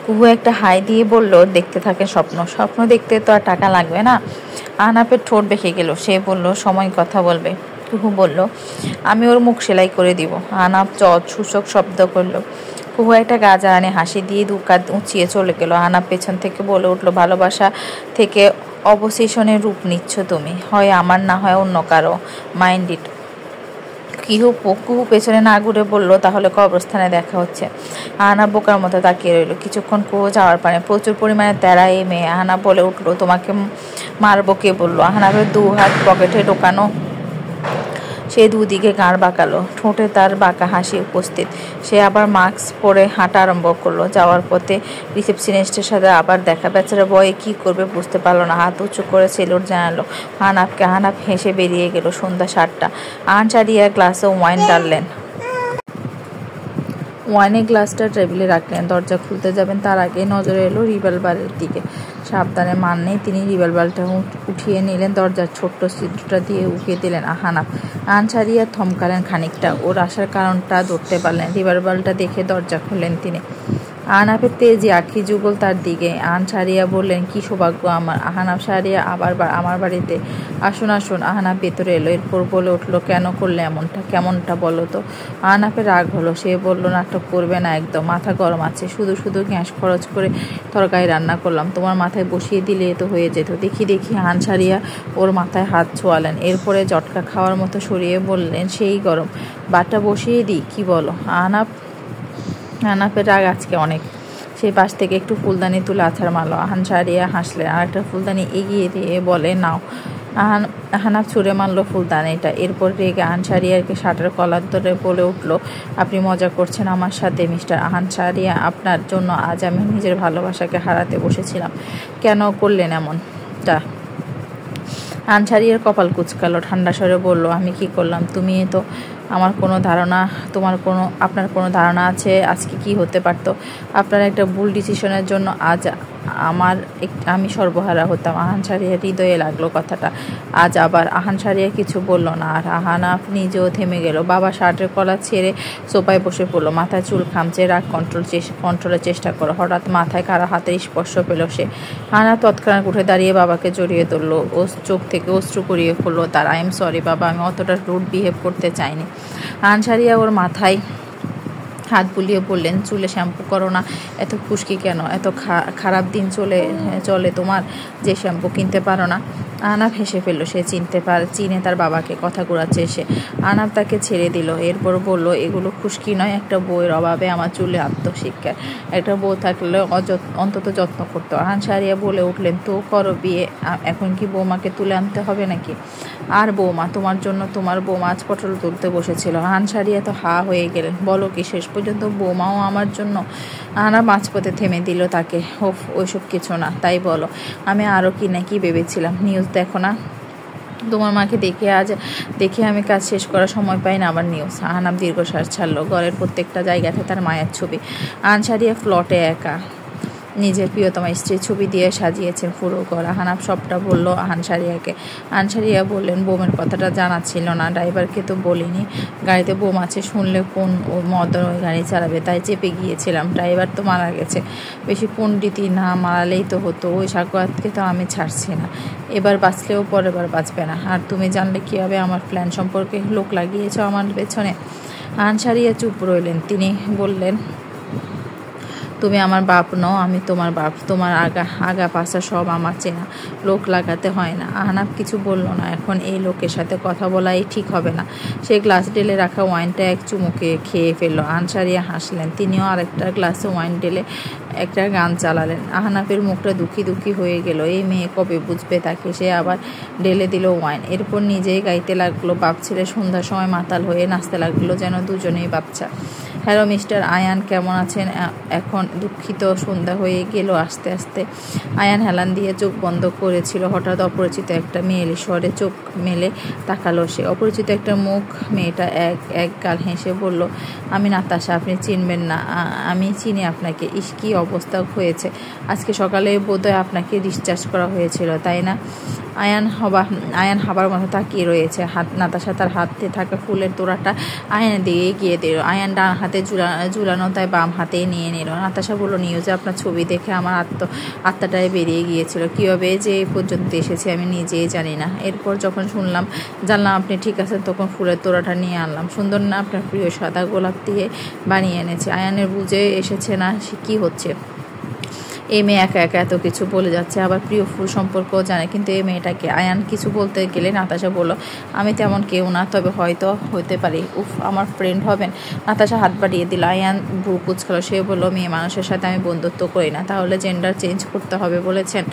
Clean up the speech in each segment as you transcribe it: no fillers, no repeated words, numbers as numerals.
কুহু একটা হাই দিয়ে বলল, দেখতে থাকে স্বপ্ন। স্বপ্ন দেখতে তো আর টাকা লাগবে না। আহনাফের ঠোঁট বেঁকে গেল। সে বলল, সময় কথা বলবে। কুহু বলল, আমি ওর মুখ সেলাই করে দিব। আহনাফ সূচক শব্দ করল। কুহু একটা গাজা আনে হাসি দিয়ে দু কাঁধ উঁচিয়ে চলে গেল। আহনাফ পেছন থেকে বলে উঠল, ভালোবাসা থেকে অবসেশনের রূপ নিচ্ছ তুমি, হয় আমার না হয় অন্য কারো। Mind it. কুহু পেছনে না ঘুরে বলল, তাহলে কবরস্থানে দেখা হচ্ছে। আহনাফ বোকার মতো তাকিয়ে রইল। কিছুক্ষণ কুহু যাওয়ার পারে প্রচুর পরিমাণে তেরা এই মেয়ে। আহনাফ বলে উঠল, তোমাকে মারবো কে বললো? আহনাফের 2 হাত পকেটে ঢোকানো। সে দুদিকে গাঁড় বাঁকালো, ঠোঁটে তার বাঁকা হাসি উপস্থিত। সে আবার মাস্ক পরে হাঁটা আরম্ভ করলো। যাওয়ার পথে রিসেপশনিস্টের সাথে আবার দেখা। বেচারা বয়ে কি করবে বুঝতে পারলো না। হাত উঁচু করে সেলুট জানালো আহনাফকে। আহনাফ হেসে বেরিয়ে গেল। সন্ধ্যা 7টা। আনসারিয়া গ্লাসে ওয়াইন ডাললেন। ওয়াইনের গ্লাসটা টেবিলে রাখলেন। দরজা খুলতে যাবেন তার আগে নজরে এলো রিভলভারের দিকে। সাবধানে মান নেই, তিনি রিভলভারটা উঠিয়ে নিলেন। দরজার ছোট্ট ছিদ্রটা দিয়ে উকিয়ে দিলেন আহনাফ। আনসারিয়া থমকালেন খানিকটা। ওর আসার কারণটা ধরতে পারলেন। রিভলভারটা দেখে দরজা খুললেন তিনি। আহনাফের তেজি আঁখি যুগল তার দিকে। আনসারিয়া বললেন, কি সৌভাগ্য আমার। আহনাফ, সারিয়া আবার আমার বাড়িতে? আসুন আসুন। আহনাফ ভেতরে এলো। এরপর বলে উঠল, কেন করলে এমনটা? কেমনটা বলো তো? আহনাফের রাগ হলো। সে বলল, নাটক করবে না একদম। মাথা গরম আছে। শুধু শুধু গ্যাস খরচ করে তরকারি রান্না করলাম। তোমার মাথায় বসিয়ে দিলে তো হয়ে যেত। দেখি দেখি। আনসারিয়া ওর মাথায় হাত ছোঁয়ালেন। এরপরে জটকা খাওয়ার মতো সরিয়ে বললেন, সেই গরম, বাটা বসিয়ে দিই কি বলো? আহনাফের রাগ আজকে অনেক। সেই পাশ থেকে একটু ফুলদানি তুলে আছাড় মারল। আনসারিয়া হাসলেন। আর একটা ফুলদানি এগিয়ে দিয়ে বলে, নাও। আহনাফ ছুঁড়ে মারল ফুলদানিটা। এরপর রেগে আনসারিয়াকে শার্টের কলার ধরে বলে উঠল, আপনি মজা করছেন আমার সাথে মিস্টার আনসারিয়া? আপনার জন্য আজ আমি নিজের ভালোবাসাকে হারাতে বসেছিলাম। কেন করলেন এমনটা? আনসারিয়ার কপাল কুঁচকালো। ঠান্ডা স্বরে বলল, আমি কি করলাম? তুমি তো আপনার কোনো ধারণা আছে আজকে কি হতে পারতো? আপনার একটা ভুল ডিসিশনের জন্য আজ আমি সর্বহারা হতাম। আহনাফের হৃদয়ে লাগলো কথাটা। আজ আবার আহনাফ কিছু বলল না। আর আহনাফ নিজেও থেমে গেল। বাবা শার্টের কলার ছেড়ে সোফায় বসে পড়লো। মাথায় চুল খামচে রাগ কন্ট্রোলের চেষ্টা করো। হঠাৎ মাথায় কারো হাতের স্পর্শ পেল সে। আহনাফ তৎক্ষণাৎ উঠে দাঁড়িয়ে বাবাকে জড়িয়ে ধরলো। ও চোখ থেকে অশ্রু গড়িয়ে পড়লো তার। আই এম সরি বাবা, আমি অতটা রুড বিহেভ করতে চাইনি। আনসারিয়া ওর মাথায় হাত বুলিয়ে বললেন, চুলে শ্যাম্পু করো না? এত খুশকি কেন? এত খারাপ দিন চলে তোমার যে শ্যাম্পু কিনতে পারো না? আহনাফ হেসে ফেলল। সে চিনে তার বাবাকে। কথা ঘুরাচ্ছে এসে। আহনাফ তাকে ছেড়ে দিল। এরপর বলল, এগুলো খুশকি নয়, একটা বউয়ের অভাবে আমার চুলে আত্মশিক্ষা। একটা বউ থাকলে অন্তত যত্ন করতো। আনসারিয়া বলে উঠলেন, তো করো বিয়ে। এখন কি বৌমাকে তুলে আনতে হবে নাকি? আর বৌমা? তোমার জন্য তোমার বৌমা আজ পটল তুলতে বসেছিল। আনসারিয়া তো হা হয়ে গেলেন। বলো কি, শেষ পর্যন্ত বৌমাও আমার জন্য? আহনাফ মাঝপথে থেমে দিল তাকে। ওইসব কিছু না, তাই বলো। আমি আরও কি নাকি ভেবেছিলাম। নিউজ দেখো না? তোমার মাকে দেখে আমি কাজ শেষ করার সময় পাই না, আবার নিউজ। আহনাফ দীর্ঘশ্বাস ছাড়লো। ঘরের প্রত্যেকটা জায়গাতে তার মায়ের ছবি। আনসারিয়া ফ্লটে একা নিজের প্রিয়তমা স্ত্রীর ছবি দিয়ে সাজিয়েছেন পুরো ঘর। আহনাফ সবটা বলল আনসারিয়াকে। আনসারিয়া বললেন, বোমের কথাটা জানা ছিল না। ড্রাইভারকে তো বলিনি। গাড়িতে বোম আছে শুনলে কোন মদন ওই গাড়ি চালাবে, তাই চেপে গিয়েছিলাম। ড্রাইভার তো মারা গেছে। বেশি পণ্ডিতি না মারালেই তো হতো। ওই সাকুয়াতকে তো আমি ছাড়ছি না। এবার বাঁচলেও পরের বার বাঁচবে না। আর তুমি জানলে কীভাবে আমার প্ল্যান সম্পর্কে? লোক লাগিয়েছ আমার পেছনে। আনসারিয়া চুপ রইলেন। তিনি বললেন, তুমি আমার বাপ নও, আমি তোমার বাপ। তোমার আগা পাশা সব আমার চেনা। লোক লাগাতে হয় না। আহনাফ কিছু বলল না। এখন এই লোকের সাথে কথা বলাই ঠিক হবে না। সে গ্লাস ঢেলে রাখা ওয়াইনটা এক চুমুকে খেয়ে ফেলল। আনসারিয়া হাসলেন। তিনিও আরেকটা গ্লাসে ওয়াইন ঢেলে একটা গান চালালেন। আহনাফের মুখটা দুঃখী দুঃখী হয়ে গেল। এই মেয়ে কবে বুঝবে তাকে? সে আবার ঢেলে দিল ওয়াইন। এরপর নিজেই গাইতে লাগলো। বাপ ছেলে সন্ধ্যার সময় মাতাল হয়ে নাচতে লাগলো, যেন দুজনেই বাচ্চা। হ্যালো মিস্টার আয়ান, কেমন আছেন? এখন দুঃখিত। সন্ধ্যা হয়ে গেল আস্তে আস্তে। আয়ান হেলান দিয়ে চোখ বন্ধ করেছিল। হঠাৎ অপরিচিত একটা মেয়েলি স্বরে চোখ মেলে তাকালো সে। অপরিচিত একটা মুখ। মেয়েটা এক গাল হেসে বলল, আমি নাতাশা, আপনি চিনবেন না? আমি চিনি আপনাকে। ইস, কি অবস্থা হয়েছে। আজকে সকালে বোধহয় আপনাকে ডিসচার্জ করা হয়েছিল, তাই না? আয়ান হাবার মতো তাকিয়ে রয়েছে। নাতাশা তার হাতে থাকা ফুলের তোড়াটা আয়ানের দিকে এগিয়ে দিল। আয়ান ডান হাতে হাতে ঝুলানো, তাই বাম হাতেই নিয়ে নিল। নাতাশা বলল, নিউজে আপনার ছবি দেখে আমার আত্মাটাই বেরিয়ে গিয়েছিল। কীভাবে যে এই পর্যন্ত এসেছি আমি নিজেই জানি না। এরপর যখন জানলাম আপনি ঠিক আছেন, তখন ফুলের তোড়াটা নিয়ে আনলাম। সুন্দর না? আপনার প্রিয় সাদা গোলাপ দিয়ে বানিয়ে এনেছে। আয়ানের বুঝে এসেছে না সে কী হচ্ছে। এই মেয়ে একা একা এত কিছু বলে যাচ্ছে, আবার প্রিয় ফুল সম্পর্কও জানে, কিন্তু এই মেয়েটাকে। আয়ান কিছু বলতে গেলে নাতাশা বলল, আমি তেমন কেউ না, তবে হয়তো হতে পারি। উফ, আমার ফ্রেন্ড হবেন? নাতাশা হাত বাড়িয়ে দিল। আয়ান ভ্রু কুঁচকালো। সে বলল, মেয়ে মানুষের সাথে আমি বন্ধুত্ব করি না। তাহলে জেন্ডার চেঞ্জ করতে হবে বলেছেন?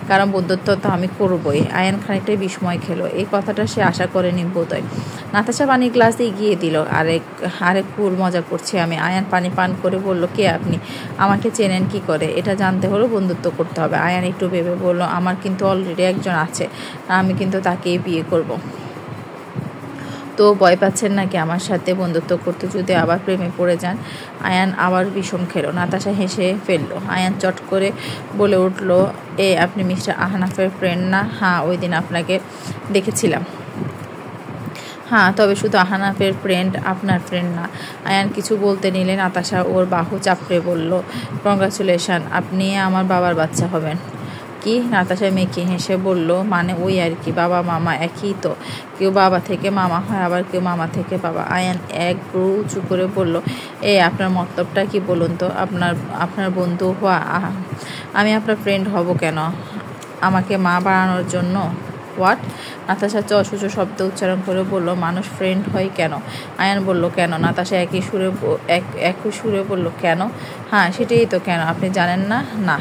কারণ বন্ধুত্ব তো আমি করবই। আয়ান খানিকটাই বিস্ময় খেলো। এই কথাটা সে আশা করেনি বোধহয়। নাতাশা পানির গ্লাস এগিয়ে দিল। আরেক কুল মজা করছি আমি। আয়ান পানি পান করে বলল, কে আপনি? আমাকে চেনেন কি করে? এটা জানতে হলো বন্ধুত্ব করতে হবে। আয়ান একটু ভেবে বলল, আমার কিন্তু অলরেডি একজন আছে, আমি কিন্তু তাকেই বিয়ে করব। তো ভয় পাচ্ছেন নাকি আমার সাথে বন্ধুত্ব করতে যদি আবার প্রেমে পড়ে যান? আয়ান আবার বিষম খেলো। নাতাশা হেসে ফেললো। আয়ান চট করে বলে উঠল, আপনি মিস্টার আহনাফের ফ্রেন্ড না? হ্যাঁ, ওই দিন আপনাকে দেখেছিলাম। হ্যাঁ, তবে শুধু আহনাফের ফ্রেন্ড, আপনার ফ্রেন্ড না। আয়ান কিছু বলতে নিলে নাতাশা ওর বাহু চাপড়ে বলল, কংগ্রাচুলেশন, আপনি আমার বাবার বাচ্চা হবেন। কি? নাতাশা মেয়েকে হেসে বলল, মানে ওই আর কি, বাবা মামা একই তো। কেউ বাবা থেকে মামা হয়, আবার কেউ মামা থেকে বাবা। আয়ান এক ভ্রু উঁচু করে বলল, আপনার মতলবটা কি বলুন তো? আপনার বন্ধু হওয়া? আমি আপনার ফ্রেন্ড হব কেন? আমাকে মা বাড়ানোর জন্য? হোয়াট? নাতাশা অসুচো শব্দ উচ্চারণ করে বলল, মানুষ ফ্রেন্ড হয় কেন? আয়ান বলল, কেন? নাতাশা একই সুরে বলল, কেন? হ্যাঁ, সেটাই তো। কেন আপনি জানেন না? না।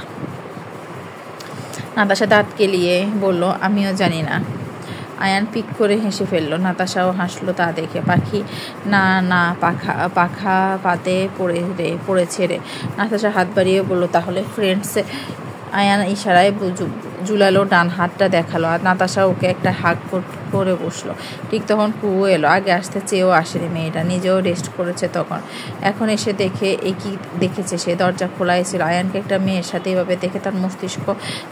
নাতাশা দাঁত কেলিয়ে বলল, আমিও জানি না। আয়ান পিক করে হেসে ফেলল। নাতাশাও হাসলো তা দেখে। পাখি না পাখা পাতে পড়েছে রে। নাতাশা হাত বাড়িয়ে বলল, তাহলে ফ্রেন্ডস? আয়ান ইশারায় জুলালো, ডান হাতটা দেখালো, আর নাতাশা ওকে একটা হাগ করে বসলো। ঠিক তখন কুহু এলো। আগে আসতে চেয়েও আসেনি মেয়েটা, নিজেও রেস্ট করেছে তখন। এখন এসে দেখে কি দেখেছে সে? দরজা খোলাই ছিল। আয়ানকে একটা মেয়ের সাথে এভাবে দেখে তার মস্তিষ্ক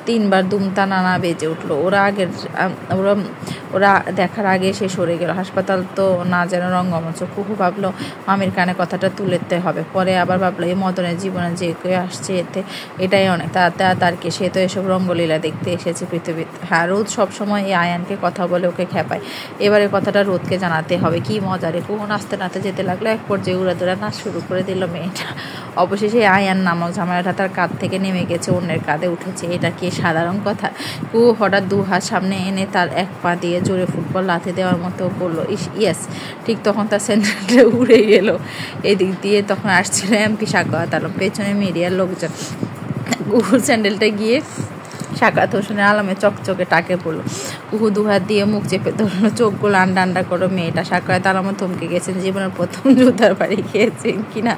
3বার দুমতা নানা বেজে উঠলো। ওরা দেখার আগে সে সরে গেল। হাসপাতাল তো না, যেন রঙ্গমঞ্চ। কুহু ভাবলো মামির কানে কথাটা তুলতে হবে। পরে আবার ভাবলো, এই মদনের জীবনে যে কেউ আসছে এটাই অনেক। তার কি? সে তো এসব রঙ্গলীলা দেখতে এসেছে পৃথিবীতে। হ্যাঁ, রোদ সবসময় এই আয়ানকে কথা বলে ওকে খেপায়। এবারে কথাটা রোদকে জানাতে হবে। কি মজারে! কুহু নাচতে যেতে লাগলো। এক পর্যায়ে উড়াদুরা নাচ শুরু করে দিল মেয়েটা। অবশেষে আয়ান নামক ঝামেলাটা তার কাঁধ থেকে নেমে গেছে, অন্যের কাঁধে উঠেছে। এটা কি সাধারণ কথা? কুহু হঠাৎ 2 হাত সামনে এনে তার এক পা দিয়ে জোরে ফুটবল লাথি দেওয়ার মতো বলল, ইয়েস। ঠিক তখন তার স্যান্ডেলটা উড়ে গেল। এদিক দিয়ে তখন আসছিল এমপি সাখাওয়াত আলম, পেছনে মিডিয়ার লোকজন। কুহুর স্যান্ডেলটা গিয়ে সাখাওয়াত হোসেনের আলমে চকচকে টাকে পড়ল। কুহু 2 হাত দিয়ে মুখ চেপে ধরলো, চোখগুলো আন্ডা করো মেয়েটা। সাখাওয়াত আলমও থমকে গেছেন। জীবনের প্রথম জুতার বাড়ি খেয়েছেন কিনা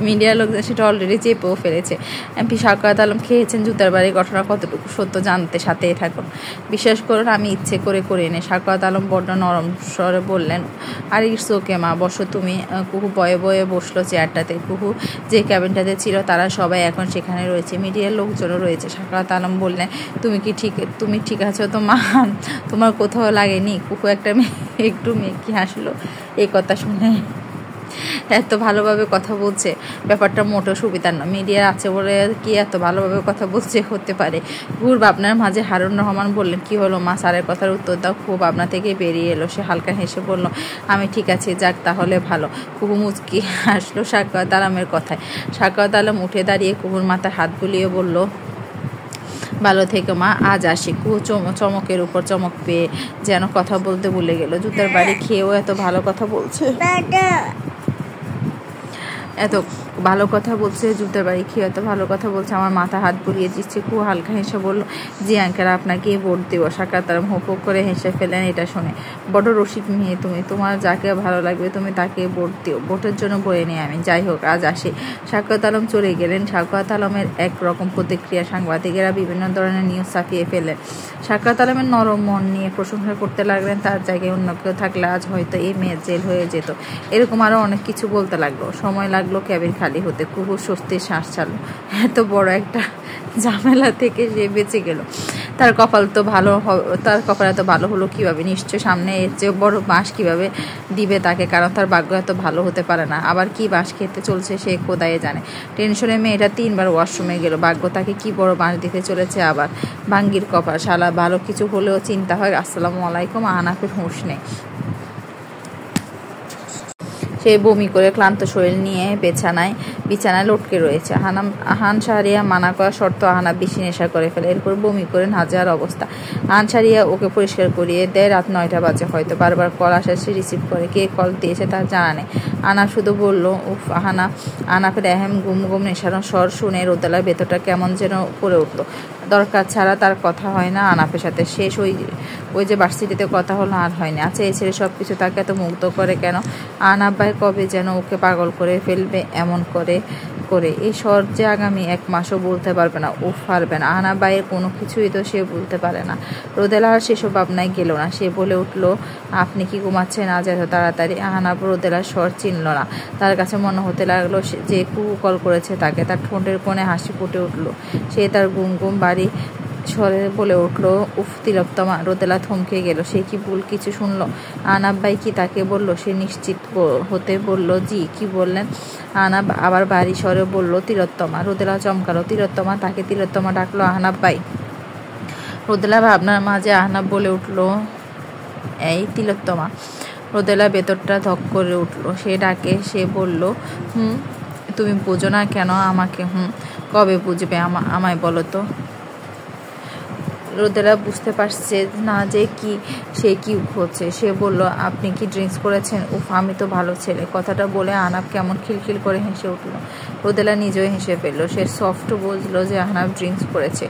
মিডিয়ার লোকজন সেটা অলরেডি চেপেও ফেলেছে। এমপি সাখাওয়াত আলম খেয়েছেন জুতার বাড়ির ঘটনা কতটুকু সত্য জানতে সাথেই থাকুন। বিশ্বাস করুন, আমি ইচ্ছে করে এনে। সাখাওয়াত আলম বড্ড নরম স্বরে বললেন, আর ইটস ওকে মা, বসো তুমি। কুহু বয়ে বসলো চেয়ারটাতে। কুহু যে ক্যাবিনটাতে ছিল তারা সবাই এখন সেখানে রয়েছে, মিডিয়ার লোকজনও রয়েছে। সাখাওয়াত আলম বললেন, তুমি ঠিক আছো তো মা? তোমার কোথাও লাগেনি? কুহু একটু মেকি হাসলো এই কথা শুনে। এত ভালোভাবে কথা বলছে, ব্যাপারটা মোটেও সুবিধার না। মিডিয়া আছে বলে কি এত ভালোভাবে কথা বলছে হতে পারে? কুহুর ভাবনার মাঝে হারুন রহমান বললেন, কি হলো মা? স্যারের কথার উত্তর দাও। কুহু ভাবনা থেকে বেরিয়ে এলো। সে হালকা হেসে বলল, আমি ঠিক আছি, যাক তাহলে ভালো। কুহু মুচকি হাসলো সাখাওয়াত আলমের কথায়। সাখাওয়াত আলম উঠে দাঁড়িয়ে কুহুর মাথায় হাত বুলিয়ে বলল, ভালো থেকে মা, আজ আসি। কুহু চমকের উপর চমক পেয়ে যেন কথা বলতে ভুলে গেল। জুতার বাড়ি খেয়েও এত ভালো কথা বলছে, জুতার বাড়ি খেয়ে এত ভালো কথা বলছে, আমার মাথা হাত বুলিয়ে দিচ্ছে। কুহু হালকা হেসে বলল, জি আঙ্কেল, আপনাকেই ভোট দেবো। সাখাওয়াত আলম হোক করে হেসে ফেলেন এটা শুনে। বড় রসিক মেয়ে তুমি, তোমার যাকে ভালো লাগবে তুমি তাকে ভোট দিও। ভোটের জন্য বলে নিই আমি। যাই হোক, আজ আসি। সাখাওয়াত আলম চলে গেলেন। সাখাওয়াত আলমের একরকম প্রতিক্রিয়া সাংবাদিকেরা বিভিন্ন ধরনের নিউজ ছাপিয়ে ফেলেন। সাখাওয়াত আলমের নরম মন নিয়ে প্রশংসা করতে লাগলেন। তার জায়গায় অন্য কেউ থাকলে আজ হয়তো এই মেয়ের জেল হয়ে যেত। এরকম আরও অনেক কিছু বলতে লাগলো। সময় লাগলো ক্যাবিন খালি হতে। কুহু স্বস্তির শ্বাস ছাড়ল। এত বড় একটা ঝামেলা থেকে সে বেঁচে গেল। তার কপাল তো ভালো, তার কপাল এত ভালো হলো কিভাবে? নিশ্চয় সামনে এর চেয়ে বড় বাঁশ কিভাবে দিবে তাকে, কারণ তার ভাগ্য এত ভালো হতে পারে না। আবার কি বাঁশ খেতে চলছে সে খোদাই জানে। টেনশনে মেয়েটা 3বার ওয়াশরুমে গেল। ভাগ্য তাকে কি বড় বাঁশ দিতে চলেছে আবার। ভাঙ্গির কপাল, শালা ভালো কিছু হলেও চিন্তা হয়। আসসালামু আলাইকুম। আহনাফের হুঁশ নেই। সে বমি করে ক্লান্ত শরীর নিয়ে বিছানায় লটকে রয়েছে। আহান শাহরিয়া মানা করা শর্ত আহনাফ বেশি নেশা করে ফেলে। এরপর বমি করে নাজেহাল অবস্থা। আহান শাহরিয়া ওকে পরিষ্কার করিয়ে দেয়। রাত 9টা বাজে হয়তো। বারবার কল আসে, সে রিসিভ করে। কে কল দিয়েছে তার জানা নেই। আহনাফ শুধু বলল উফ। আহনাফের এহেম গুম গুম নেশানো স্বর শুনে রোদেলার ভেতরটা কেমন যেন করে উঠল। দরকার ছাড়া তার কথা হয় না আহনাফের সাথে। শেষ ওই যে ভার্সিটিতে কথা হলো আর হয়নি। আচ্ছা, এই ছেলে সব কিছু তাকে এত মুগ্ধ করে কেন? আহনাফ ভাই কবে যেন ওকে পাগল করে ফেলবে এমন করে। এই স্বর যে আগামী 1 মাসও বলতে পারবে না। পারবে না। আহনাফ ভাইয়ের কোনো কিছুই তো সে বলতে পারে না। রোদেলা আর সেসব ভাবনায় গেল না। সে বলে উঠল, আপনি কি ঘুমাচ্ছেন আজ এত তাড়াতাড়ি? আহনাফ রোদেলার স্বর চিনল না। তার কাছে মনে হতে লাগলো যে কল করেছে তাকে। তার ঠোঁটের কোণে হাসি ফুটে উঠল। সে তার গুম বাড়ি স্বরে বলে উঠল, উফ তিলোত্তমা। রোদেলা থমকে গেল। সে কি ভুল কিছু শুনল? আহনাফ ভাই কি তাকে বলল? সে নিশ্চিত হতে বলল, জি। কি বললেন? আহনাফ আবার বাড়ি স্বরে বলল, তিলোত্তমা। রোদেলা চমকালো। তিলোত্তমা? তাকে তিলোত্তমা ডাকলো আহনাফ ভাই। রোদেলা ভাবনার মাঝে আহনাফ বলে উঠল, এই তিলোত্তমা। রোদেলা ভেতরটা ধক করে উঠল। সে ডাকে। সে বলল, তুমি বোঝো না কেন আমাকে? কবে বুঝবে আমায় বলো তো? রোদেলা বুঝতে পারছে না যে সে কি হচ্ছে। সে বলল, আপনি কি ড্রিঙ্কস করেছেন? উফ, আমি তো ভালো ছেলে। কথাটা বলে আহনাফ কেমন খিলখিল করে হেসে উঠল। রোদেলা নিজেও হেসে ফেলল। সে সফট বুঝলো যে আহনাফ ড্রিঙ্কস করেছে।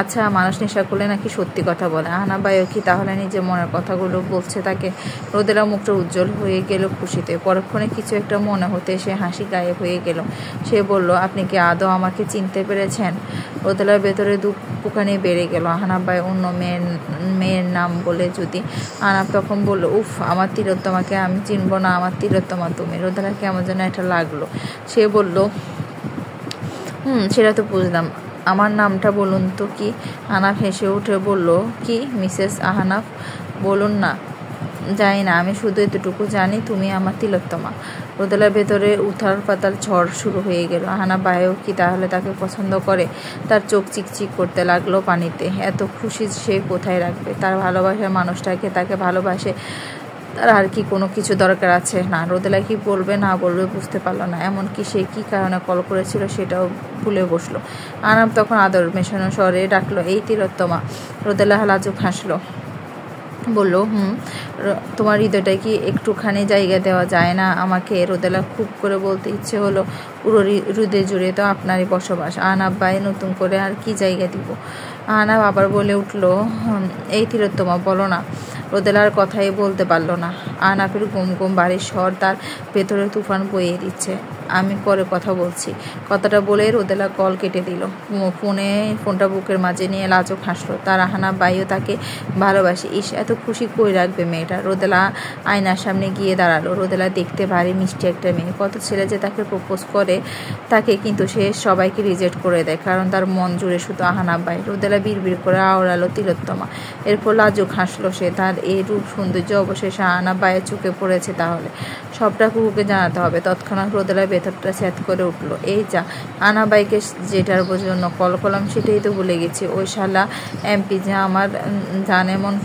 আচ্ছা, মানুষ নেশা করলে নাকি সত্যি কথা বলে? আহনাফ ভাইও কি তাহলে নিজের মনের কথাগুলো বলছে তাকে? রোদেলা মুখটা উজ্জ্বল হয়ে গেল খুশিতে। পরক্ষণে কিছু একটা মনে হতে সে হাসি গায়েব হয়ে গেল। সে বলল, আপনি কি আদৌ আমাকে চিনতে পেরেছেন? রোদেলার ভেতরে দুপুকানি বেড়ে গেল। আহনাফ ভাই অন্য মেয়ের নাম বলে যদি। আহনাফ তখন বলল, উফ, আমার তিলোত্তমাকে আমি চিনব না? আমার তিলোত্তমা তুমি। রোদেলার কেমন যেন এটা লাগলো। সে বলল, সেটা তো বুঝলাম। আমার নামটা বলুন তো কি? আহনাফ হেসে উঠে বলল, কি মিসেস আহনাফ? বলুন না। জানি না, আমি শুধু এতটুকু জানি তুমি আমার তিলোত্তমা। রোদেলার ভেতরে উথাল পাতাল ঝড় শুরু হয়ে গেল। আহনাফ ভাইও কি তাহলে তাকে পছন্দ করে? তার চোখ চিকচিক করতে লাগলো পানিতে। এত খুশি সে কোথায় রাখবে? তার ভালোবাসার মানুষটাকে তাকে ভালোবাসে। তার আর কি কোনো কিছু দরকার আছে? না। রোদেলা কি বলবে না বলবে বুঝতে পারল না। এমনকি সে কি কারণে কল করেছিল সেটাও ভুলে বসলো। আহনাফ তখন আদর মেশানো স্বরে ডাকলো, এই তিলোত্তমা। রোদেলা লাজুক হাসলো। বলল, তোমার হৃদয়টায় কি একটুখানি জায়গা দেওয়া যায় না আমাকে? রোদেলা খুব করে বলতে ইচ্ছে হলো, পুরো হৃদয় জুড়ে তো আপনারই বসবাস। আহনাফ ভাই নতুন করে আর কি জায়গা দিব? আহনাফ আবার বলে উঠল, এই তিলোত্তমা বলো না। রোদেলার কথাই বলতে পারল না। আহনাফের গুম বাড়ির স্বর তার ভেতরে তুফান বইয়ে দিচ্ছে। আমি পরে কথা বলছি। কথাটা বলে রোদেলা কল কেটে দিল। ফোনটা বুকের মাঝে নিয়ে লাজুক হাসলো। তার আহনাফ ভাইও তাকে ভালোবাসে। ইস, এত খুশি কই রাখবে মেয়েটা? রোদেলা আয়নার সামনে গিয়ে দাঁড়ালো। রোদেলা দেখতে ভারী মিষ্টি একটা মেয়ে। কত ছেলে যে তাকে প্রপোজ করে তাকে, কিন্তু সে সবাইকে রিজেক্ট করে দেয়, কারণ তার মন জুড়ে শুধু আহনাফ ভাই। রোদেলা বিড়বিড় করে আওড়ালো, তিলোত্তমা। এরপর লাজুক হাসলো সে। তার এই রূপ সৌন্দর্য অবশেষে আহনাফ ভাইয়ের চোখে পড়েছে। তাহলে সবটা কুকুকে জানাতে হবে। তৎক্ষণাৎ রোদেলার ভেতরটা স্যাত করে উঠলো। এই যা, আহনাফ ভাইকে যেটার জন্য কল করলাম সেটাই তো ভুলে গেছি। ওই শালা এমপি যে আমার জানে মন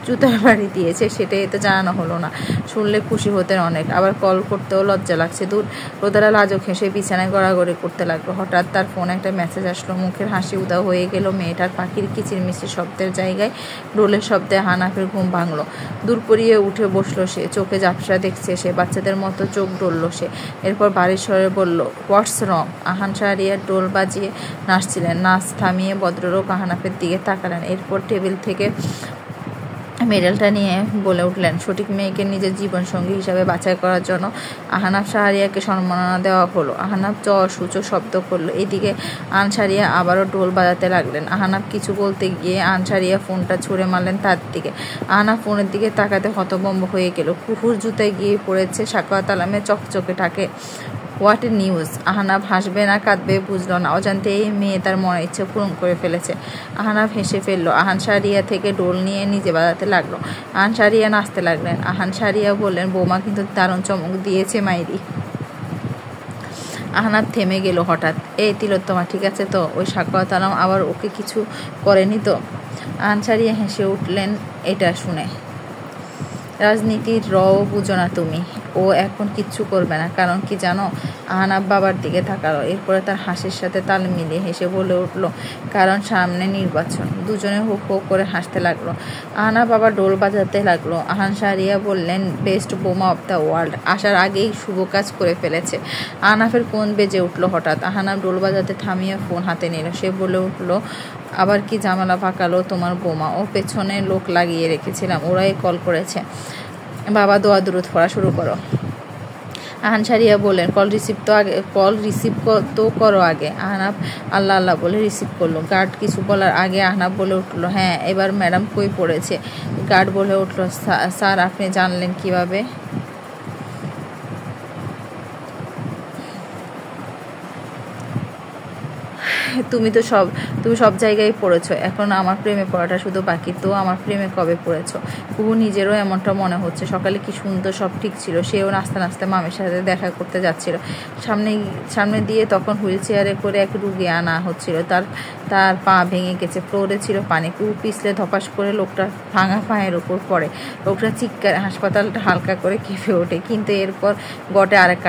জুতার বাড়ি দিয়েছে সেটাই তো জানানো হলো না। শুনলে খুশি হতেন অনেক, আবার কল করতেও লজ্জা লাগছে। দূর। রোদেলা লাজুক হেসে বিছানায় গড়াগড়ি করতে লাগলো। হঠাৎ তার ফোনে একটা মেসেজ আসলো। মুখের হাসি উদাও হয়ে গেল মেয়েটার। পাখির কিচিরমিচির শব্দের জায়গায় ডোলের শব্দে আহনাফের ঘুম ভাঙলো। দূর পরিয়ে উঠে বসলো সে। চোখে ঝাপসা দেখছে সে। বাচ্চাদের মতো চোখ ডলল সে। এরপর বাড়ির স্বরে বলল, হোয়াটস রং? আহান শাহরিয়ার ডোল বাজিয়ে নাচছিলেন। নাচ থামিয়ে ভদ্রলোক আহনাফের দিকে তাকালেন। এরপর টেবিল থেকে মেডেলটা নিয়ে বলে উঠলেন, সঠিক মেয়েকে নিজের জীবনসঙ্গী হিসাবে বাছাই করার জন্য আহনাফ শাহরিয়াকে সম্মাননা দেওয়া হলো। আহনাফ সূচক শব্দ করলো। এদিকে আনসারিয়া আবারও ডোল বাজাতে লাগলেন। আহনাফ কিছু বলতে গিয়ে আনসারিয়া ফোনটা ছুঁড়ে মারলেন তার দিকে। আহনাফ ফোনের দিকে তাকাতে হতভম্ব হয়ে গেল। কুকুর জুতায় গিয়ে পড়েছে সাকাওয়াত আলমের চকচকে ঠাকে। What a news! আহনাফ হাসবে না কাঁদবে বুঝলো না। অজান্তে এই মেয়ে তার মনের ইচ্ছে পূরণ করে ফেলেছে। আহনাফ হেসে ফেললো। আহান সারিয়া থেকে ডোল নিয়ে নিজে বাজাতে লাগলো। আহান সারিয়া নাচতে লাগলেন। আহান সারিয়া বললেন, বৌমা কিন্তু দারুণ চমক দিয়েছে মাইরি। আহনাফ থেমে গেল হঠাৎ। এই তিলোত্তমা, ঠিক আছে তো? ওই সাখাওয়াত আলম আবার ওকে কিছু করেনি তো? আহান সারিয়া হেসে উঠলেন এটা শুনে। রাজনীতির রও বুঝো না তুমি। ও এখন কিচ্ছু করবে না। কারণ কি জানো? আহনাফ বাবার দিকে তাকালো। এরপরে তার হাসির সাথে তাল মিলিয়ে হেসে বলে উঠল, কারণ সামনে নির্বাচন। দুজনে হো হো করে হাসতে লাগলো। আহনাফ বাবা ডোল বাজাতে লাগলো। আহান সারিয়া বললেন, বেস্ট বোমা অব দ্য ওয়ার্ল্ড। আসার আগেই শুভ কাজ করে ফেলেছে। আহনাফের ফোন বেজে উঠলো হঠাৎ। আহনাফ ডোল বাজাতে থামিয়ে ফোন হাতে নিল। সে বলে উঠলো, আবার কি ঝামেলা পাকালো তোমার বোমা? ও পেছনে লোক লাগিয়ে রেখেছিলাম, ওরাই কল করেছে। বাবা দোয়া দুরুদ পড়া শুরু করো। আহান সারিয়া বললেন, কল রিসিভ তো করো আগে। আহনাফ আল্লাহ আল্লাহ বলে রিসিভ করলো। গার্ড কিছু বলার আগে আহনাফ বলে উঠলো, হ্যাঁ এবার ম্যাডাম কই পড়েছে? গার্ড বলে উঠলো, স্যার আপনি জানলেন কিভাবে? তুমি সব জায়গায় পড়েছো। এখন আমার প্রেমে পড়াটা শুধু বাকি। তো আমার প্রেমে কবে পড়েছো? কুহু নিজেরও এমনটা মনে হচ্ছে। সকালে কি সুন্দর, সব ঠিক ছিল। সেও নাচতে নাচতে মামির সাথে দেখা করতে যাচ্ছিল। সামনে দিয়ে তখন হুইল চেয়ারে করে এক রুগী আনা হচ্ছিল। তার পা ভেঙে গেছে। ফ্লোরে ছিল পানি। কুহু পিছলে ধপাস করে লোকটা ভাঙা পায়ের ওপর পড়ে। লোকটা চিৎকার, হাসপাতালটা হালকা করে কেঁপে ওঠে। কিন্তু এরপর ঘটে আরেক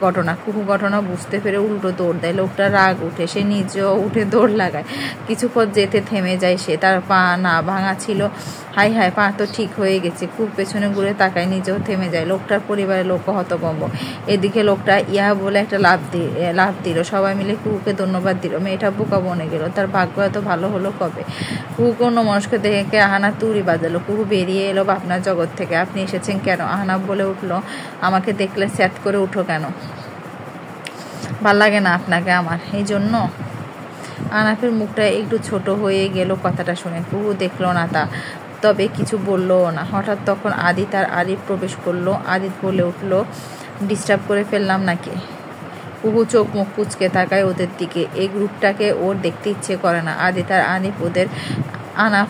ঘটনা। কুহু ঘটনা বুঝতে পেরে উল্টো দৌড় দেয়। লোকটা রাগ উঠে, সে নিজেও উঠে দৌড় লাগায়। কিছুক্ষণ যেতে থেমে যায় সে। তার পা না ভাঙা ছিল। হাই হাই, পা তো ঠিক হয়ে গেছে। খুব পেছনে ঘুরে তাকায়, নিজেও থেমে যায়। লোকটার পরিবারের লোক হতভম্ব। এদিকে লোকটা ইয়া বলে একটা লাফ দিল। সবাই মিলে কুহুকে ধন্যবাদ দিল। মেয়েটা বোকা বনে গেল। তার ভাগ্য এত ভালো হলো কবে? কুহুকে অন্য মানুষকে দেখে আহনাফ তুড়ি বাজালো। কুহু বেরিয়ে এলো ভাবনার জগৎ থেকে। আপনি এসেছেন কেন? আহনাফ বলে উঠলো, আমাকে দেখলে স্যাত করে উঠো কেন? ভাল লাগে না আপনাকে আমার, এই জন্য? আহনাফের মুখটা একটু ছোট হয়ে গেল কথাটা শুনে। কুহু দেখলো না তা, তবে কিছু বললও না। হঠাৎ তখন আদিত আর আরিফ প্রবেশ করলো। আদিত বলে উঠলো, ডিস্টার্ব করে ফেললাম নাকি? কুহু চোখ মুখ কুচকে তাকায় ওদের দিকে। এই গ্রুপটাকে ওর দেখতে ইচ্ছে করে না। আদিত আর আরিফ ওদের আনা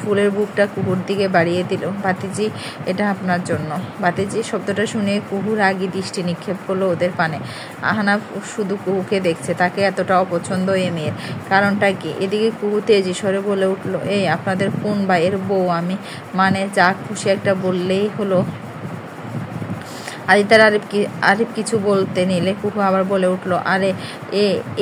ফুলের বুকটা কুহুর দিকে বাড়িয়ে দিল। ভাতিজি, এটা আপনার জন্য। ভাতিজি শব্দটা শুনে কুহু রাগী দৃষ্টি নিক্ষেপ করলো ওদের পানে। আহনাফ শুধু কুহুকে দেখছে। তাকে এতটা অপছন্দ এ মেয়ের কারণটা কি? এদিকে কুহু তেজি স্বরে বলে উঠলো, এই আপনাদের কোন ভাইয়ের বউ আমি? মানে যা খুশি একটা বললেই হলো। আদিতার আরিফ কিছু বলতে নিলে কুহু আবার বলে উঠলো, আরে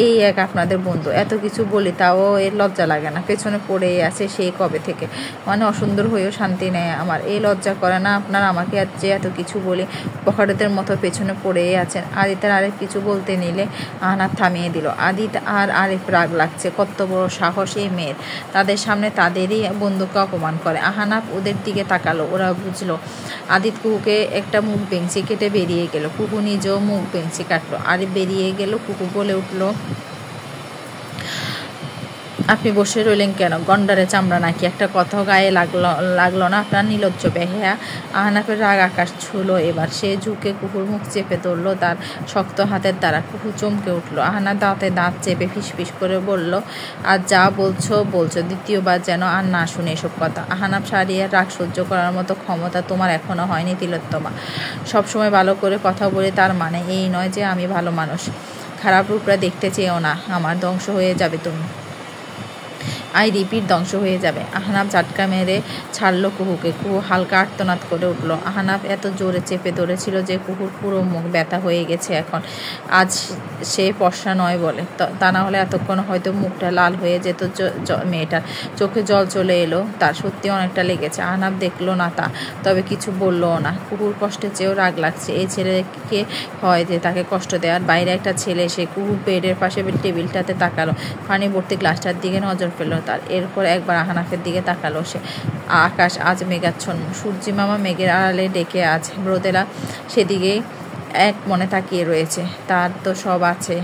এই এক আপনাদের বন্ধু। এত কিছু বলি তাও এর লজ্জা লাগে না? পেছনে পড়েই আছে সেই কবে থেকে। মানে অসুন্দর হয়েও শান্তি নেয় আমার। এই লজ্জা করে না আপনার? আমাকে যে এত কিছু বলি পকেটের মতো পেছনে পড়েই আছেন। আদিতার আরিফ কিছু বলতে নিলে আহনাফ থামিয়ে দিল। আদিত আর আরিফ রাগ লাগছে। কত বড় সাহস এই মেয়ের! তাদের সামনে তাদেরই বন্ধুকে অপমান করে। আহনাফ ওদের দিকে তাকালো। ওরা বুঝলো আদিত কুহুকে একটা মুখ বেঞ্চি কেটে বেরিয়ে গেল। কুহু নিজেও মুখ বেঞ্চি কাটলো। আরিফ বেরিয়ে গেল। কুহু বলে উঠলো, আপনি বসে রইলেন কেন? গন্ডারে চামড়া নাকি? একটা কথাও গায়ে লাগলো না আপনার? নির্লজ্জ বেহায়া! আহনাফের রাগ আকাশ ছুলো এবার। সে ঝুঁকে কুহুর মুখ চেপে ধরলো তার শক্ত হাতের দ্বারা। কুহু চমকে উঠলো। আহনাফ দাঁতে দাঁত চেপে ফিসফিস করে বলল, আর যা বলছো দ্বিতীয়বার যেন আর না শুনে এসব কথা। আহনাফ সারিয়ার রাগ সহ্য করার মতো ক্ষমতা তোমার এখনো হয়নি তিলোত্তমা। সবসময় ভালো করে কথা বলে তার মানে এই নয় যে আমি ভালো মানুষ। খারাপ রূপটা দেখতে চেয়েও না আমার। ধ্বংস হয়ে যাবে তুমি। আই রিপিট, ধ্বংস হয়ে যাবে। আহনাফ ঝাটকা মেরে ছাড়লো কুহুকে। কুহু হালকা আর্তনাদ করে উঠল। আহনাফ এত জোরে চেপে ধরেছিল যে কুহুর পুরো মুখ ব্যথা হয়ে গেছে এখন। আজ সে ফর্সা নয় বলে। তা না হলে এতক্ষণ হয়তো মুখটা লাল হয়ে যেত। মেয়েটার চোখে জল চলে এলো। তার সত্যি অনেকটা লেগেছে। আহনাফ দেখলো না তা, তবে কিছু বললও না। কুহুর কষ্টে চেয়েও রাগ লাগছে। এই ছেলেকে হয় যে তাকে কষ্ট দেওয়ার। বাইরে একটা ছেলে এসে কুহু বেডের পাশে টেবিলটাতে তাকালো। পানি ভর্তি গ্লাসটার দিকে নজর ফেললো তার। এরপর একবার আহনাফের দিকে তাকালো সে। আকাশ আজ মেঘাচ্ছন্ন। সূর্যি মামা মেঘের আড়ালে ডেকে আছে। রোদেলা সেদিকেই এক মনে তাকিয়ে রয়েছে। তার তো সব আছে,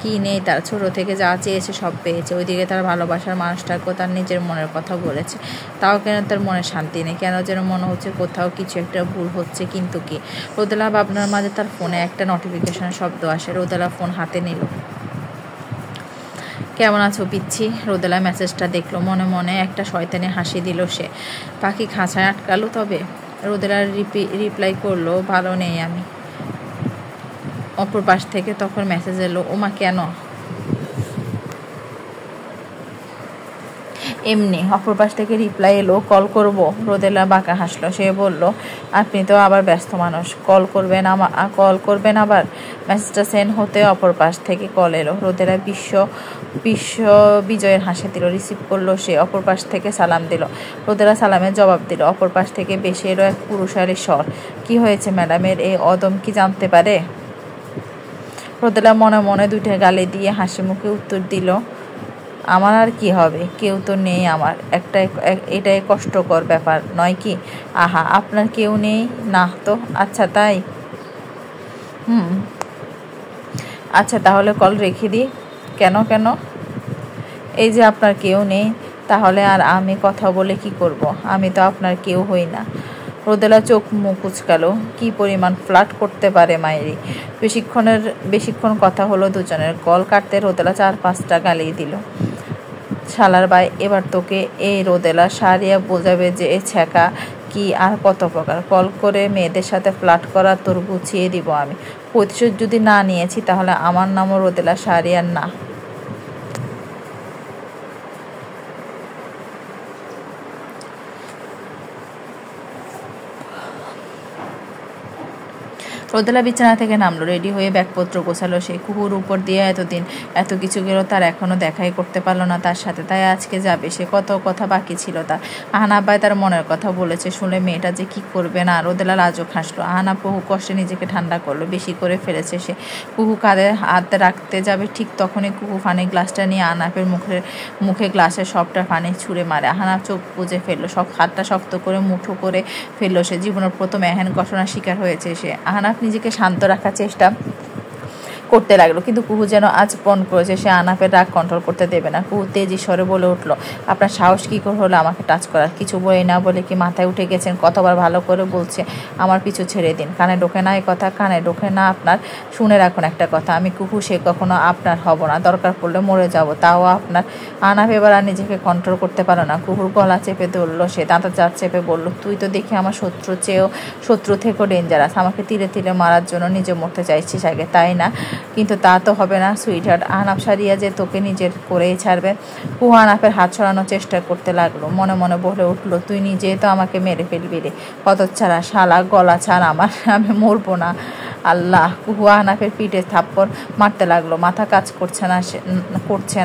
কি নেই তার? ছোট থেকে যা চেয়েছে সব পেয়েছে। ওইদিকে তার ভালোবাসার মানুষটাকেও তার নিজের মনের কথা বলেছে, তাও কেন তার মনে শান্তি নেই? কেন যেন মনে হচ্ছে কোথাও কিছু একটা ভুল হচ্ছে। কিন্তু কি? রোদেলা ভাবনার মাঝে তার ফোনে একটা নোটিফিকেশনের শব্দ আসে। রোদেলা ফোন হাতে নিল। কেমন আছো পিচ্ছি? রোদেলা মেসেজটা দেখলো। মনে মনে একটা শয়তানি হাসি দিল সে। পাখি খাঁচায় আটকালো তবে? রোদেলা রিপ্লাই করলো, ভালো নেই আমি। অপর পাশ থেকে তখন মেসেজ এলো, ওমা কেন? এমনি। অপর পাশ থেকে রিপ্লাই এলো, কল করব। রোদেলা বাঁকা হাসলো। সে বলল, আপনি তো আবার ব্যস্ত মানুষ, কল করবেন আবার? মেসেজটা সেন্ড হতে অপর পাশ থেকে কল এলো। রোদেলা বিজয়ের হাসি দিল। রিসিভ করলো সে। অপর পাশ থেকে সালাম দিল। রোদেলা সালামের জবাব দিল। অপর পাশ থেকে বেশি এলো এক পুরুষালী স্বর। কি হয়েছে ম্যাডামের এই অদম কি জানতে পারে? রোদেলা মনে মনে দুইটা গালি দিয়ে হাসি মুখে উত্তর দিল, আমার আর কি হবে, কেউ তো নেই আমার। এটাই কষ্টকর ব্যাপার নয় কি? আহা, আপনার কেউ নেই? না তো। আচ্ছা তাই? আচ্ছা তাহলে কল রেখে দিই। কেন? এই যে আপনার কেউ নেই, তাহলে আর আমি কথা বলে কি করব? আমি তো আপনার কেউ হই না। রোদেলা চোখ মুখ কুচকালো। কি পরিমাণ ফ্লার্ট করতে পারে মায়েরি! বেশিক্ষণ কথা হলো দুজনের। কল কাটতে রোদেলা 4-5টা গালি দিল। শালার বাই, এবার তোকে এই রোদেলা সারিয়া বোঝাবে যে এ ছ্যাঁকা কি আর কত প্রকার। কল করে মেয়েদের সাথে ফ্লার্ট করা তোর গুছিয়ে দিব আমি। প্রতিশোধ যদি না নিয়েছি তাহলে আমার নামও রোদেলা সারিয়ার না। রোদেলা বিছানা থেকে নামলো। রেডি হয়ে ব্যাগপত্র গোছালো সে। কুকুর উপর দিয়ে এতদিন এত কিছু গেল, তার এখনো দেখাই করতে পারলো না তার সাথে। তাই আজকে যাবে সে। কত কথা বাকি ছিল তার। আহনাফ ভাই তার মনের কথা বলেছে শুনে মেয়েটা যে কি করবে না। রোদেলা লাজুক হাসলো। আহনাফ বহু কষ্টে নিজেকে ঠান্ডা করলো। বেশি করে ফেলেছে সে। কুকু কাঁধে হাত রাখতে যাবে, ঠিক তখনই কুকু পানির গ্লাসটা নিয়ে আহনাফের মুখে গ্লাসের সবটা পানি ছুঁড়ে মারে। আহনাফ চোখ বুজে ফেললো। হাতটা শক্ত করে মুঠো করে ফেললো সে। জীবনের প্রথম এহেন ঘটনার শিকার হয়েছে সে। আহনাফ নিজেকে শান্ত রাখার চেষ্টা করতে লাগলো, কিন্তু কুহু যেন আজ পণ করেছে সে আহনাফের রাগ কন্ট্রোল করতে দেবে না। কুহু তেজি স্বরে বলে উঠল, আপনার সাহস কী করে হলো আমাকে টাচ করার? কিছু বই না বলে কি মাথায় উঠে গেছেন? কতবার ভালো করে বলছে আমার পিছু ছেড়ে দিন। কানে ঢোকে না? এই কথা কানে ঢোকে না আপনার? শুনে রাখুন একটা কথা, আমি কুহু সে কখনো আপনার হব না। দরকার পড়লে মরে যাব, তাও আপনার। আহনাফ এবার আর নিজেকে কন্ট্রোল করতে পারো না। কুহুর গলা চেপে ধরল সে। দাঁতা চার চেপে বলল, তুই তো দেখি আমার শত্রু থেকেও ডেঞ্জারাস। আমাকে তিলে তিলে মারার জন্য নিজে মরতে চাইছিস আগে, তাই না? কিন্তু তা তো হবে না সুইটহার্ট। আহনাফ সারিয়া যে তোকে নিজের করেই ছাড়বে। কুহু আহনাফের হাত সরানোর চেষ্টা করতে লাগলো। মনে মনে বলে উঠল, তুই নিজে তো আমাকে মেরে ফেলবি রে হতচ্ছাড়া শালা, গলা ছাড় আমার, আমি মরবো না। আল্লাহ! কুহু আহনাফের পিঠে থাপ্পড় মারতে লাগলো। মাথা কাজ করছে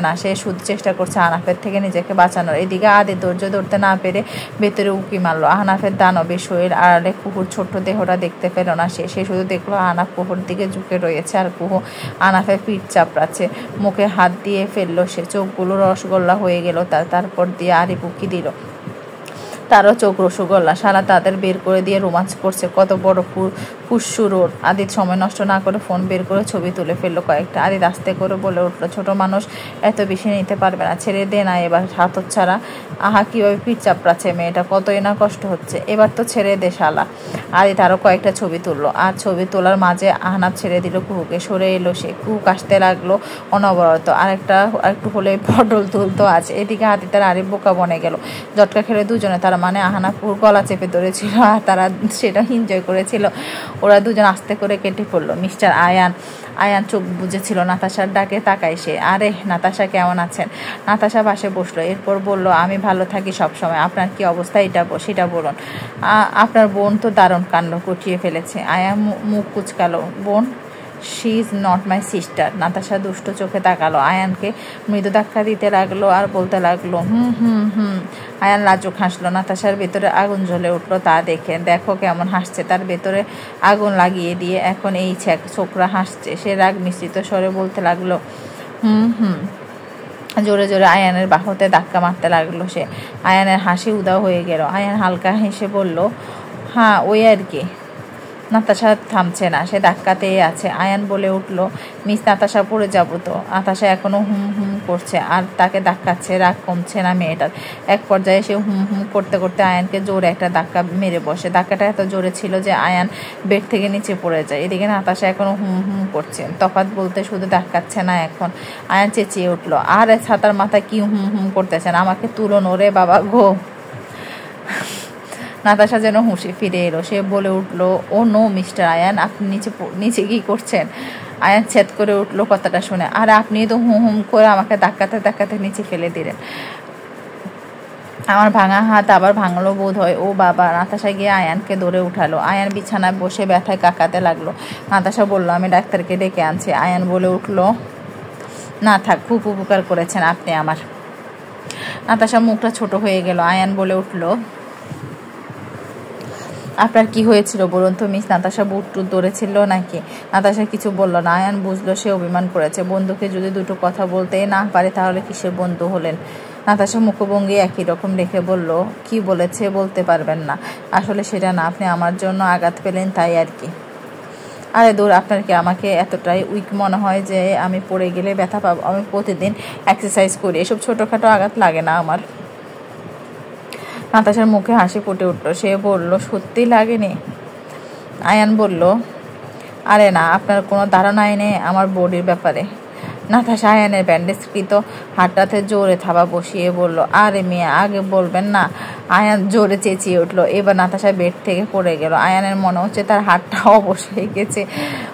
না সে শুধু চেষ্টা করছে আহনাফের থেকে নিজেকে বাঁচানোর। এদিকে আদি ধৈর্য ধরতে না পেরে ভেতরে উঁকি মারলো। আহনাফের দানবে শরীর আড়ালে কুহুর ছোট্ট দেহটা দেখতে পেল না সে শুধু দেখলো আহনাফ কুহুর দিকে ঝুঁকে রয়েছে আর কুহু আহনাফের পিঠ চাপড়াচ্ছে। মুখে হাত দিয়ে ফেললো সে। চোখগুলো রসগোল্লা হয়ে গেল তারপর দিয়ে আড়ি পুকি দিল। তারও চোখ রসগোল্লা। শালা তাদের বের করে দিয়ে রোমাঞ্চ করছে। কত বড় ফুসুর ওর। আদিত সময় নষ্ট না করে ফোন বের করে ছবি তুলে ফেললো কয়েকটা। আদিত আস্তে করে বলে উঠলো, ছোট মানুষ এত বেশি নিতে পারবে না, ছেড়ে দে না এবার হাতছাড়া। আহা, কীভাবে পিঠ চাপড়াচ্ছে মেয়েটা, কতই না কষ্ট হচ্ছে, এবার তো ছেড়ে দে শালা। আদিত আরও কয়েকটা ছবি তুললো। আর ছবি তোলার মাঝে আহনাফ ছেড়ে দিল কুহুকে। সরে এলো সে। কুহু কাশতে লাগলো অনবরত। আরেকটু হলে পটল তুলতো আজ। এদিকে আদিত আর আরিফ বোকা বনে গেল। জটকা খেলে দুজনে। তার মানে আহনাফ কুহুর গলা চেপে ধরেছিল আর তারা সেটা এনজয় করেছিল। ওরা দুজন আস্তে করে কেটে পড়লো। মিস্টার আয়ান চোখ বুঝেছিল। নাতাশার ডাকে তাকায় সে। আরে নাতাশা, কেমন আছেন? নাতাশা পাশে বসলো। এরপর বলল, আমি ভালো থাকি সবসময়। আপনার কি অবস্থা সেটা বলুন। আপনার বোন তো দারুণ কাণ্ড ঘটিয়ে ফেলেছে। আয়ান মুখ কুচকালো। বোন? She is not my sister. Natasha দুষ্ট চোখে তাকালো। আয়ানকে মৃদু ধাক্কা দিতে লাগলো আর বলতে লাগলো, হুম। আয়ান লাজুক হাসলো। নাতাশার ভেতরে আগুন জ্বলে উঠলো তা দেখে। দেখো কেমন হাসছে, তার ভেতরে আগুন লাগিয়ে দিয়ে এখন এই ছোকরা হাসছে। সে রাগ মিশ্রিত স্বরে বলতে লাগলো, হুম। জোরে জোরে আয়ানের বাহুতে ধাক্কা মারতে লাগলো সে। আয়ানের হাসি উদাও হয়ে গেল। আয়ান হালকা হেসে বলল, হ্যাঁ ওই আর কি। নাতাশা থামছে না, সে ধাক্কাতেই আছে। আয়ান বলে উঠল, মিস নাতাশা, পড়ে যাবো তো। নাতাশা এখনো হুম হুম করছে আর তাকে ধাক্কাচ্ছে, রাগ কমছে না মেয়েটার। এক পর্যায়ে সে হুম হুম করতে করতে আয়ানকে জোরে একটা ধাক্কা মেরে বসে। ধাক্কাটা এত জোরে ছিল যে আয়ান বেড থেকে নিচে পড়ে যায়। এদিকে নাতাশা এখনো হুম হুম করছে। তফাৎ বলতে শুধু ধাক্কাচ্ছে না এখন। আয়ান চেঁচিয়ে উঠল, আরে ছাতার মাথা কি হুম হুম করতেছেন, আমাকে তুলুন ওরে বাবা গো। নাতাশা যেন হুঁশে ফিরে এলো। সে বলে উঠল, ও নো মিস্টার আয়ান, আপনি নিচে কি করছেন? আয়ান ছেদ করে উঠলো কথাটা শুনে, আর আপনি তো হুম হুম করে আমাকে ধাক্কাতে ধাক্কাতে নিচে ফেলে দিলেন। আমার ভাঙা হাত আবার ভাঙলো বোধ হয়। ও বাবা। নাতাশা গিয়ে আয়ানকে ধরে উঠালো। আয়ান বিছানায় বসে ব্যথায় কাকাতে লাগলো। নাতাশা বলল, আমি ডাক্তারকে ডেকে আনছি। আয়ান বলে উঠল, না থাক, খুব উপকার করেছেন আপনি আমার। নাতাশা মুখটা ছোট হয়ে গেল। আয়ান বলে উঠল, আপনার কি হয়েছিল বলুন তো মিস? নাতাশা বুট টুট ধরেছিল নাকি? নাতাশা কিছু বলল না। আয়ান বুঝলো সে অভিমান করেছে। বন্ধুকে যদি দুটো কথা বলতে না পারে তাহলে কিসের বন্ধু হলেন? নাতাশা মুখভঙ্গি একই রকম রেখে বলল, কি বলেছে বলতে পারবেন না? আসলে সেটা না, আপনি আমার জন্য আঘাত পেলেন তাই আর কি। আরে দূর, আপনার কি আমাকে এতটাই উইক মনে হয় যে আমি পড়ে গেলে ব্যথা পাবো? আমি প্রতিদিন এক্সারসাইজ করি, এসব ছোটোখাটো আঘাত লাগে না আমার। নাতাশার মুখে হাসি ফুটে উঠল। সে বলল, সত্যি লাগেনি? আয়ান বলল, আরে না, আপনার কোনো ধারণাই নেই আমার বডির ব্যাপারে। নাতাশা আয়ানের ব্যান্ডেজকৃত হাতটাতে জোরে থাবা বসিয়ে বলল, আরে মেয়ে, আগে বলবেন না। আয়ান জোরে চেঁচিয়ে উঠল। এবার নাতাশা বেড থেকে পড়ে গেল। আয়ানের মনে হচ্ছে তার হাতটা অবশ হয়ে গেছে।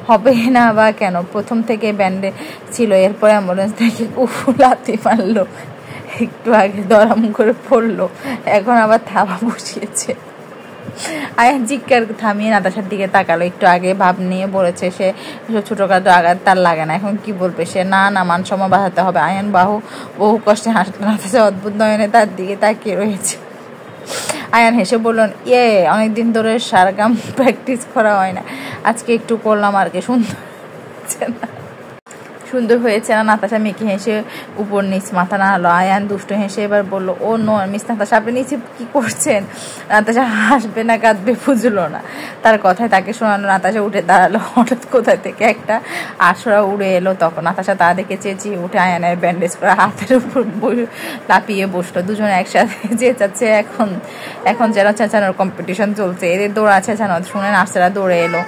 হবে না বা কেন, প্রথম থেকে ব্যান্ডেজ ছিল, এরপর অ্যাম্বুলেন্স থেকে লাথি মারলো, একটু আগে দরাম করে পড়লো, এখন আবার থাবা বসিয়েছে। আয়ান চিৎকার থামিয়ে নাতাশার দিকে তাকালো। একটু আগে ভাব নিয়ে বলেছে সে ছোটখাটো আঘাত তার লাগে না, এখন কি বলবে সে? না না, মান সম্মান বাঁচাতে হবে। আয়ান বহু কষ্টে হাসলো। নাতাশা অদ্ভুত নয়নে তার দিকে তাকিয়ে রয়েছে। আয়ান হেসে বললেন, অনেকদিন ধরে সারগাম প্র্যাকটিস করা হয় না, আজকে একটু করলাম আর কি। সুন্দর হয়েছে না? নাতাশা মেকি হেসে উপর নিচ মাথা নাড়ালো। আয়ান দুষ্ট হেসে এবার বলল, ও নো মিস নাতাশা, আপনি নিচে কি করছেন? নাতাশা হাসবে না কাঁদবে বুঝলো না। তার কথায় তাকে শোনালো। নাতাশা উঠে দাঁড়ালো। হঠাৎ কোথায় থেকে একটা আশরা উড়ে এলো। তখন নাতাশা তা দেখে চেঁচিয়ে উঠে আয়ানের ব্যান্ডেজ করা হাতের উপর লাপিয়ে বসলো। দুজনে একসাথে চেঁচাচ্ছে। এখন যেন চেঁচানোর কম্পিটিশন চলছে। এদের দৌড়া চেঁচানো শুনে নার্সেরা দৌড়ে এলো।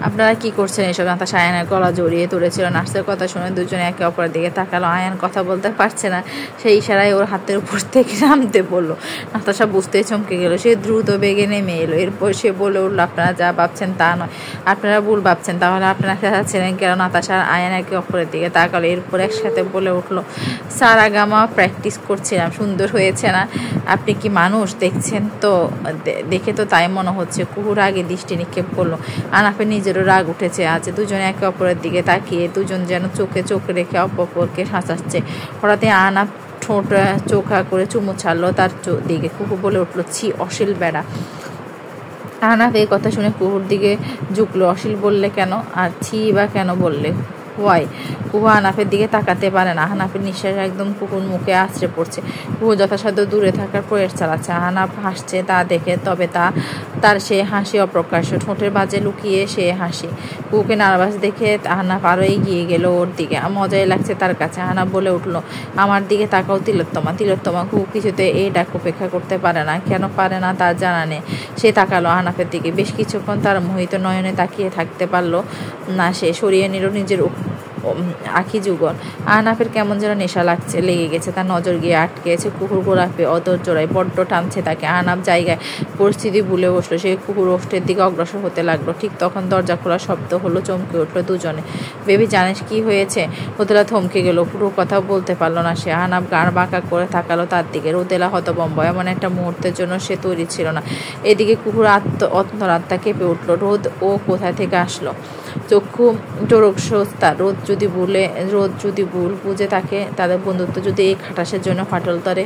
আপনারা কি করছেন এসব? নাতাশা আয়ানের গলা জড়িয়ে ধরেছিল। নার্সের কথা শুনে দুজনে একে অপরের দিকে তাকালো। আয়ান কথা বলতে পারছে না, সেই ইশারায় ওর হাতের উপর থেকে নামতে বলল। নাতাশা বুঝতেই চমকে গেল। সে দ্রুত বেগে নেমে এলো। এরপর সে বলে উঠল, আপনারা যা ভাবছেন তা নয়, আপনারা ভুল ভাবছেন। তাহলে আপনারা চেঁচাচ্ছিলেন কেন? নাতাশা আর আয়ান একে অপরের দিকে তাকালো। এরপর একসাথে বলে উঠল, সারাগামা প্র্যাকটিস করছিলাম। সুন্দর হয়েছে না? আপনি কি মানুষ দেখছেন তো? দেখে তো তাই মনে হচ্ছে। কুকুর আগে দৃষ্টি নিক্ষেপ করলো। আনাফের নিজেরও রাগ উঠেছে আজ। দুজনে একে অপরের দিকে তাকিয়ে দুজন যেন চোখে চোখ রেখে অপরকে হাসাচ্ছে। হঠাৎই আনাফ ঠোঁট চোখা করে চুমু ছাড়লো তার দিকে। কুকুর বলে উঠল, ছি অশ্লীল বেড়া। আহনাফ এই কথা শুনে কুহুর দিকে ঝুঁকলো। অশ্লীল বললে কেন? আর ছি বা কেন বললে? ওয়াই? কুহু আহনাফের দিকে তাকাতে পারে না। আহনাফের নিঃশ্বাস একদম কুকুর মুখে আছড়ে পড়ছে। কুহু যথাসাধ্য দূরে থাকার প্রয়াস চালাচ্ছে। আহনাফ হাসছে তা দেখে, তবে তার সে হাসি অপ্রকাশ্য, ঠোঁটের বাজে লুকিয়ে সে হাসি। কুহুকে নার্ভাস দেখে আহনাফ আরও এগিয়ে গেল ওর দিকে। মজাই লাগছে তার কাছে। আহনাফ বলে উঠলো, আমার দিকে তাকাও তিলোত্তমা। তিলোত্তমা। কুহু কিছুতে এই ডাক উপেক্ষা করতে পারে না। কেন পারে না তার জানা নেই। সে তাকালো আহনাফের দিকে। বেশ কিছুক্ষণ তার মোহিত নয়নে তাকিয়ে থাকতে পারলো না সে। সরিয়ে নিল নিজের আখি যুগল। আহনাফের কেমন যেন নেশা লেগে গেছে। তার নজর গিয়ে আটকেছে কুকুর গোলাপে অদর জোড়ায়। বড্ড টানছে তাকে। আহনাফ জায়গায় পরিস্থিতি ভুলে বসলো। সে কুকুর ওষ্ঠের দিকে অগ্রসর হতে লাগলো। ঠিক তখন দরজা খোলার শব্দ হলো। চমকে উঠলো দুজনে। বেবি, জানিস কি হয়েছে? রোদেলা থমকে গেল। পুরো কথা বলতে পারলো না সে। আহনাফ গাঁড় বাঁকা করে তাকালো তার দিকে। রোদেলা হতভম্ব। এমন একটা মুহূর্তের জন্য সে তৈরি ছিল না। এদিকে কুকুর অন্তরাত্মা কেঁপে উঠলো। রোদ ও কোথায় থেকে আসলো? চক্ষু চোরকসস্তা। রোদ যদি ভুল বুঝে থাকে, তাদের বন্ধুত্ব যদি এই খাটাসের জন্য ফাটল ধরে।